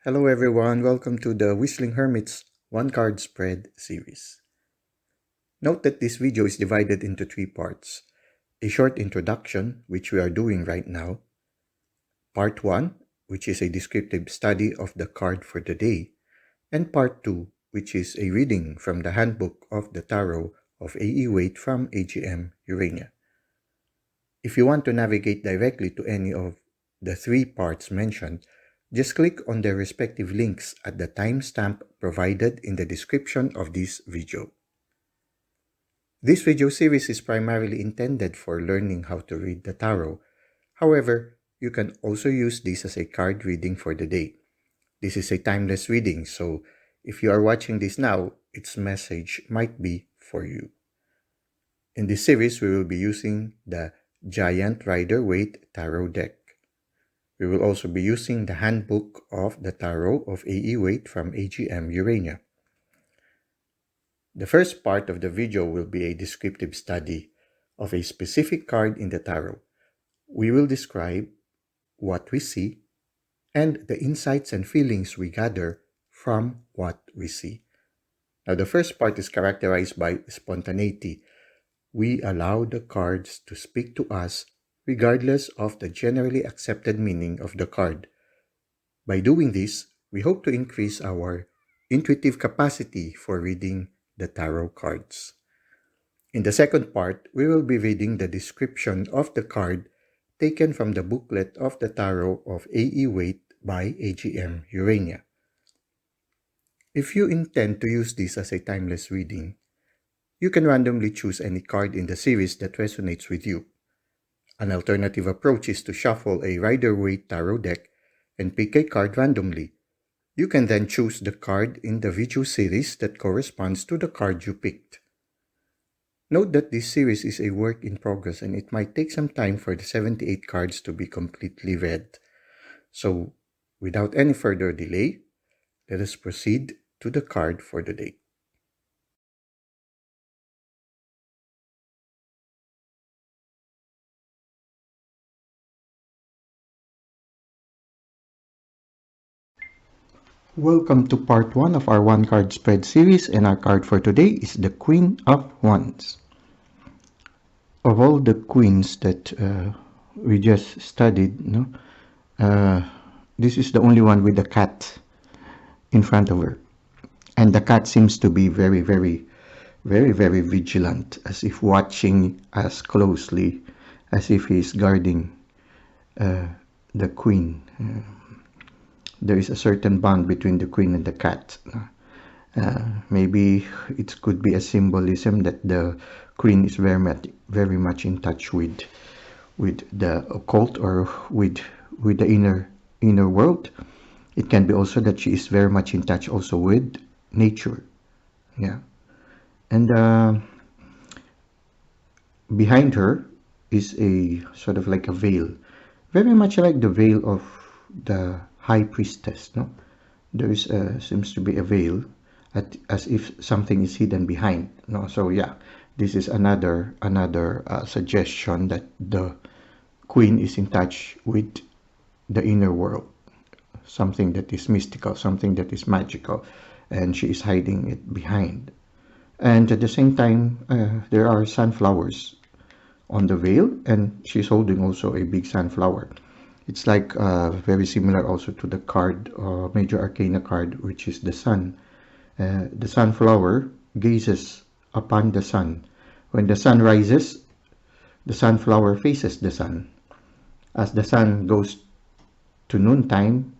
Hello everyone, welcome to the Whistling Hermit's One Card Spread series. Note that this video is divided into three parts. A short introduction, which we are doing right now. Part 1, which is a descriptive study of the card for the day. And Part 2, which is a reading from the Handbook of the Tarot of A.E. Waite from AGM Urania. If you want to navigate directly to any of the three parts mentioned, just click on their respective links at the timestamp provided in the description of this video. This video series is primarily intended for learning how to read the tarot. However, you can also use this as a card reading for the day. This is a timeless reading, so if you are watching this now, its message might be for you. In this series, we will be using the Giant Rider Waite Tarot deck. We will also be using the Handbook of the Tarot of A.E. Waite from AGM Urania. The first part of the video will be a descriptive study of a specific card in the tarot. We will describe what we see and the insights and feelings we gather from what we see. Now, the first part is characterized by spontaneity. We allow the cards to speak to us regardless of the generally accepted meaning of the card. By doing this, we hope to increase our intuitive capacity for reading the tarot cards. In the second part, we will be reading the description of the card taken from the booklet of the Tarot of A.E. Waite by AGM Urania. If you intend to use this as a timeless reading, you can randomly choose any card in the series that resonates with you. An alternative approach is to shuffle a Rider Waite Tarot deck and pick a card randomly. You can then choose the card in the video series that corresponds to the card you picked. Note that this series is a work in progress and it might take some time for the 78 cards to be completely read. So, without any further delay, let us proceed to the card for the day. Welcome to part 1 of our one card spread series, and our card for today is the Queen of Wands. Of all the queens that we just studied, this is the only one with the cat in front of her. And the cat seems to be very vigilant, as if watching us closely, as if he's guarding the queen. There is a certain bond between the queen and the cat. Maybe it could be a symbolism that the queen is very much in touch with the occult or with the inner world. It can be also that she is very much in touch also with nature. Yeah. And behind her is a sort of like a veil, very much like the veil of the high priestess. No, there is seems to be a veil, as if something is hidden behind. No, so yeah, this is another suggestion that the queen is in touch with the inner world, something that is mystical, something that is magical, and she is hiding it behind. And at the same time, there are sunflowers on the veil, and she's holding also a big sunflower. It's like very similar also to the card, Major Arcana card, which is the sun. The sunflower gazes upon the sun. When the sun rises, the sunflower faces the sun. As the sun goes to noontime,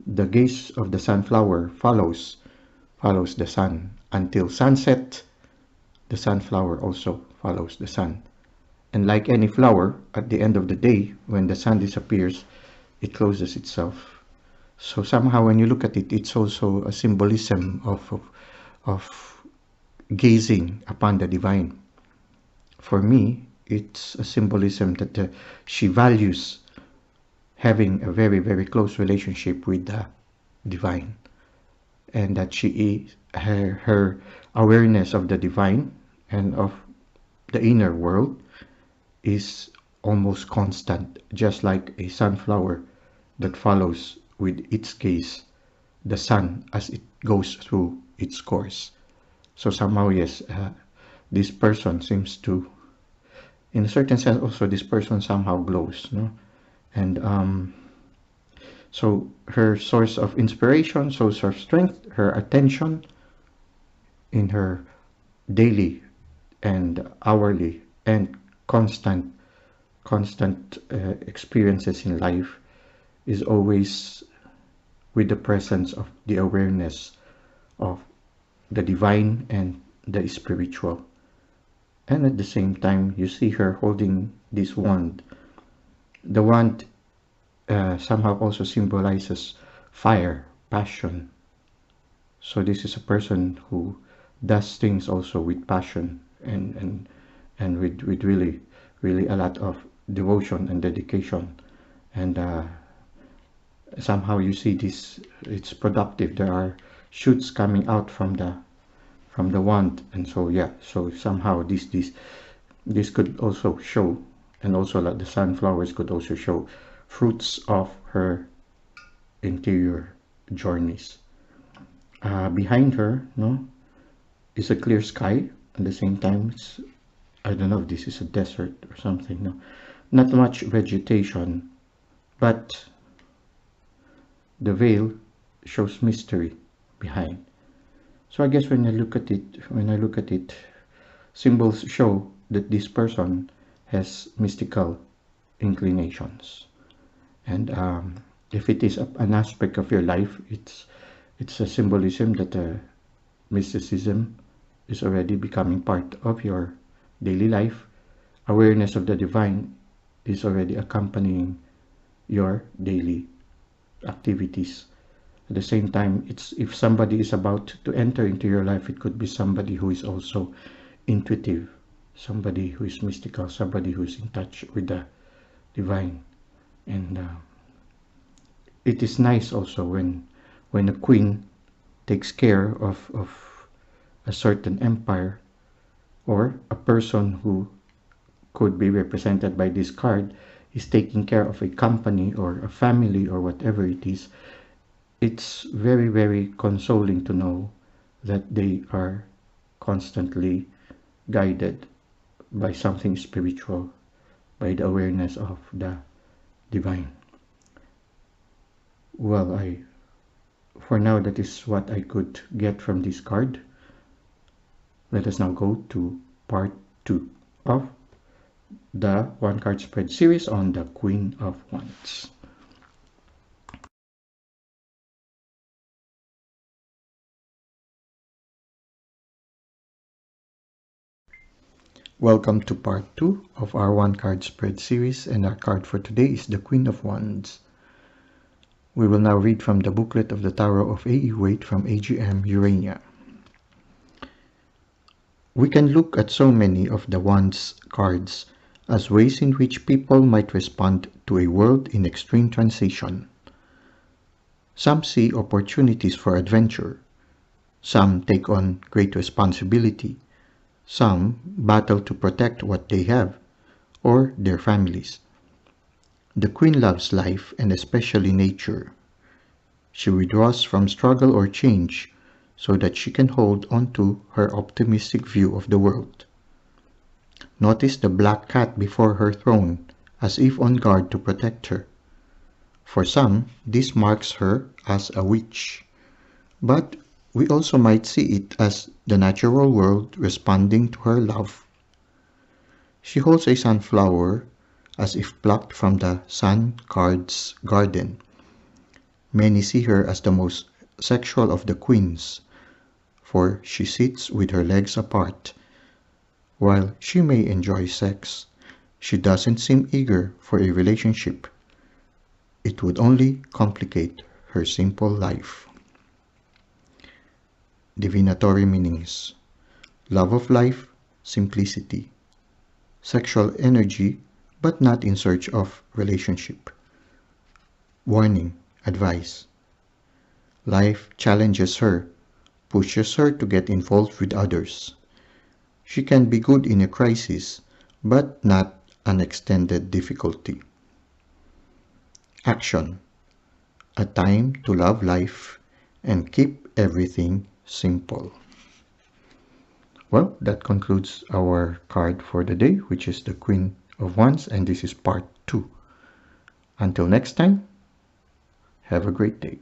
the gaze of the sunflower follows the sun. Until sunset, the sunflower also follows the sun. And like any flower, at the end of the day, when the sun disappears, it closes itself. So somehow when you look at it, it's also a symbolism of gazing upon the divine. For me, it's a symbolism that she values having a very close relationship with the divine. And that she is, her awareness of the divine and of the inner world is almost constant, just like a sunflower that follows with its gaze the sun as it goes through its course. So somehow, yes, this person seems to, in a certain sense, also this person somehow glows, no? And so her source of inspiration, source of strength, her attention in her daily and hourly and constant experiences in life is always with the presence of the awareness of the divine and the spiritual. And at the same time, you see her holding this wand. The wand somehow also symbolizes fire, passion. So this is a person who does things also with passion and with really a lot of devotion and dedication. And somehow you see this, it's productive. There are shoots coming out from the wand, and so yeah, so somehow this could also show, and also like the sunflowers could also show fruits of her interior journeys. Behind her, no, is a clear sky. At the same time, it's, I don't know if this is a desert or something. No, not much vegetation, but the veil shows mystery behind. So I guess when I look at it, symbols show that this person has mystical inclinations. And if it is an aspect of your life, it's a symbolism that mysticism is already becoming part of your daily life. Awareness of the divine is already accompanying your daily activities. At the same time, it's, if somebody is about to enter into your life, it could be somebody who is also intuitive, somebody who is mystical, somebody who is in touch with the divine. And it is nice also when a queen takes care of a certain empire, or a person who could be represented by this card is taking care of a company or a family or whatever it is. It's very consoling to know that they are constantly guided by something spiritual, by the awareness of the divine. Well, for now, that is what I could get from this card. Let us now go to part 2 of the one card spread series on the Queen of Wands. Welcome to part 2 of our one card spread series, and our card for today is the Queen of Wands. We will now read from the booklet of the Tarot of A.E. Waite from AGM Urania. We can look at so many of the Wands cards as ways in which people might respond to a world in extreme transition. Some see opportunities for adventure. Some take on great responsibility. Some battle to protect what they have, or their families. The Queen loves life and especially nature. She withdraws from struggle or change so that she can hold on to her optimistic view of the world. Notice the black cat before her throne, as if on guard to protect her. For some, this marks her as a witch, but we also might see it as the natural world responding to her love. She holds a sunflower as if plucked from the sun card's garden. Many see her as the most sexual of the queens, for she sits with her legs apart. While she may enjoy sex, she doesn't seem eager for a relationship. It would only complicate her simple life. Divinatory meanings: love of life, simplicity. Sexual energy, but not in search of relationship. Warning, advice. Life challenges her, pushes her to get involved with others. She can be good in a crisis, but not an extended difficulty. Action: a time to love life and keep everything simple. Well, that concludes our card for the day, which is the Queen of Wands, and this is part 2. Until next time, have a great day.